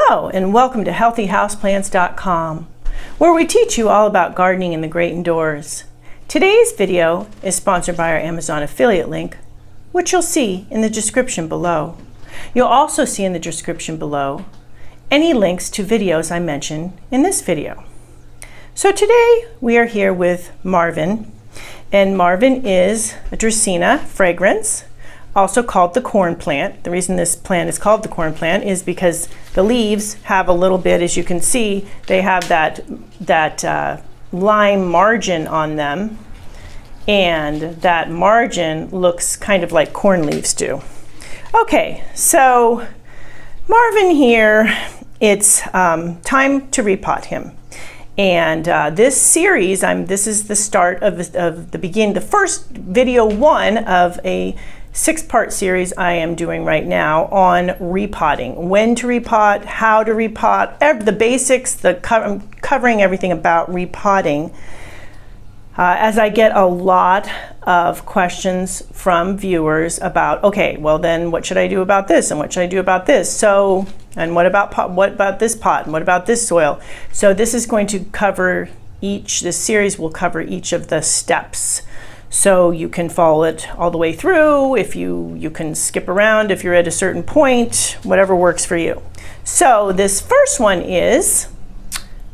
Hello and welcome to healthyhouseplants.com, where we teach you all about gardening in the great indoors. Today's video is sponsored by our Amazon affiliate link, which you'll see in the description below. You'll also see in the description below any links to videos I mention in this video. So today we are here with Marvin, and Marvin is a Dracaena fragrans, also called the corn plant. The reason this plant is called the corn plant is because the leaves have a little bit, as you can see, they have that lime margin on them, and that margin looks kind of like corn leaves do. Okay, so Marvin here, it's time to repot him. And this series, this is the start of the first video one of a 6-part series I am doing right now on repotting. When to repot, how to repot, the basics, I'm covering everything about repotting. As I get a lot of questions from viewers about, okay, well then what should I do about this and what should I do about this? So, and what about this pot and what about this soil? So this is going to cover this series will cover each of the steps. So you can follow it all the way through. If you can skip around if you're at a certain point, whatever works for you. So this first one is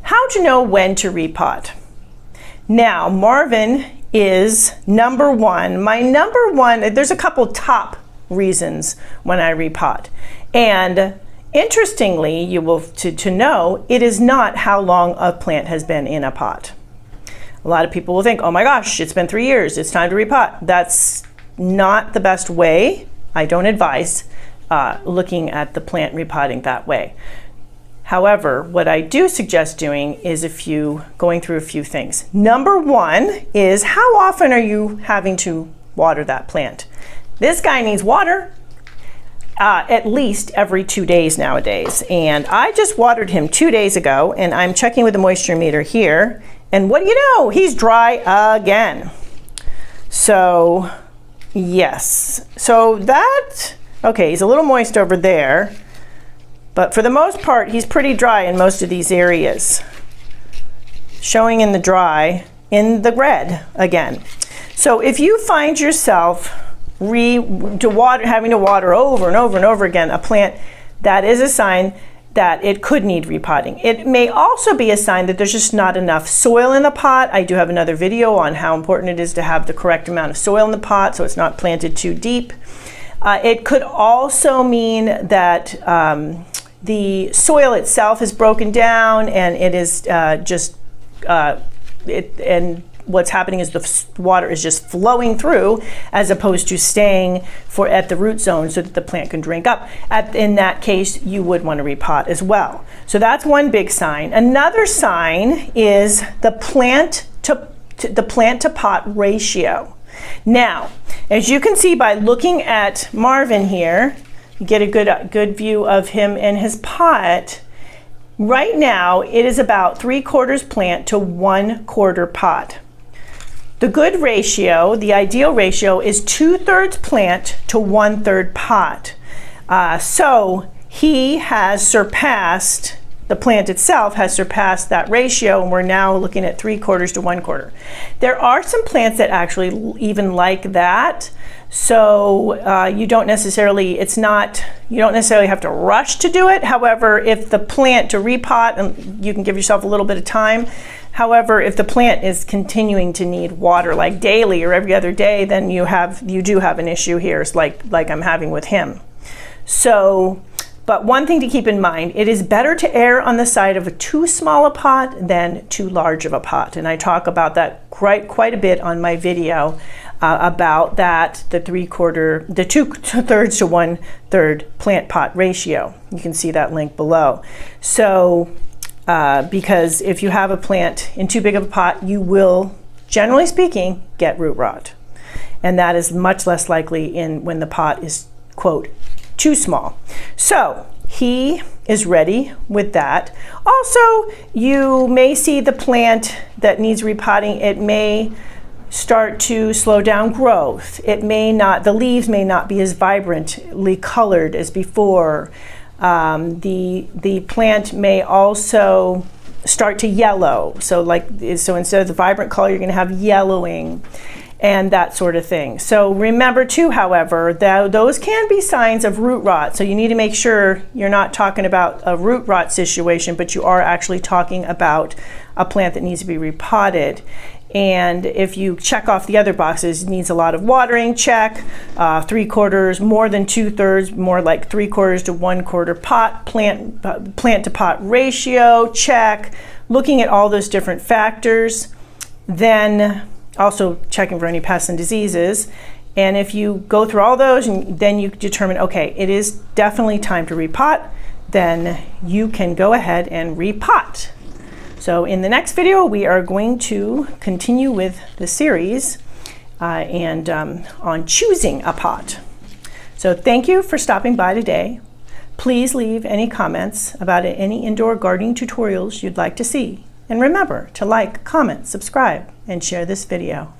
how to know when to repot. Now Marvin is number one. My number one, there's a couple top reasons when I repot. And interestingly, you will to know, it is not how long a plant has been in a pot. A lot of people will think, oh my gosh, it's been 3 years, it's time to repot. That's not the best way. I don't advise looking at the plant repotting that way. However, what I do suggest doing is going through a few things. Number one is, how often are you having to water that plant? This guy needs water at least every 2 days nowadays. And I just watered him 2 days ago, and I'm checking with the moisture meter here. And what do you know? He's dry again. So, yes. So okay, he's a little moist over there. But for the most part, he's pretty dry in most of these areas. Showing in the dry, in the red again. So if you find yourself having to water over and over and over again a plant, that is a sign that it could need repotting. It may also be a sign that there's just not enough soil in the pot. I do have another video on how important it is to have the correct amount of soil in the pot so it's not planted too deep. It could also mean that the soil itself is broken down and it is and what's happening is the water is just flowing through as opposed to staying at the root zone so that the plant can drink up. In that case, you would want to repot as well. So that's one big sign. Another sign is the plant to pot ratio. Now, as you can see by looking at Marvin here, you get a good view of him and his pot. Right now, it is about 3/4 plant to 1/4 pot. The good ratio, the ideal ratio, is 2/3 plant to 1/3 pot. So he has surpassed, the plant itself has surpassed that ratio, and we're now looking at 3/4 to 1/4. There are some plants that actually even like that. So you don't necessarily have to rush to do it. However, if the plant to repot, and you can give yourself a little bit of time. However, if the plant is continuing to need water like daily or every other day, then you do have an issue here, like I'm having with him. So, but one thing to keep in mind, it is better to err on the side of too small a pot than too large of a pot. And I talk about that quite a bit on my video about that, the 2/3 to 1/3 plant pot ratio. You can see that link below. So, because if you have a plant in too big of a pot, you will, generally speaking, get root rot. And that is much less likely when the pot is, quote, too small. So he is ready with that. Also, you may see the plant that needs repotting. It may start to slow down growth. The leaves may not be as vibrantly colored as before. The plant may also start to yellow. So instead of the vibrant color, you're going to have yellowing and that sort of thing. So remember too, however, that those can be signs of root rot. So you need to make sure you're not talking about a root rot situation, but you are actually talking about a plant that needs to be repotted. And if you check off the other boxes, it needs a lot of watering, check. 3/4, more than 2/3, more like 3/4 to 1/4 pot, plant to pot ratio, check. Looking at all those different factors, then also checking for any pests and diseases. And if you go through all those and then you determine, okay, it is definitely time to repot, then you can go ahead and repot. So in the next video, we are going to continue with the series on choosing a pot. So thank you for stopping by today. Please leave any comments about any indoor gardening tutorials you'd like to see. And remember to like, comment, subscribe, and share this video.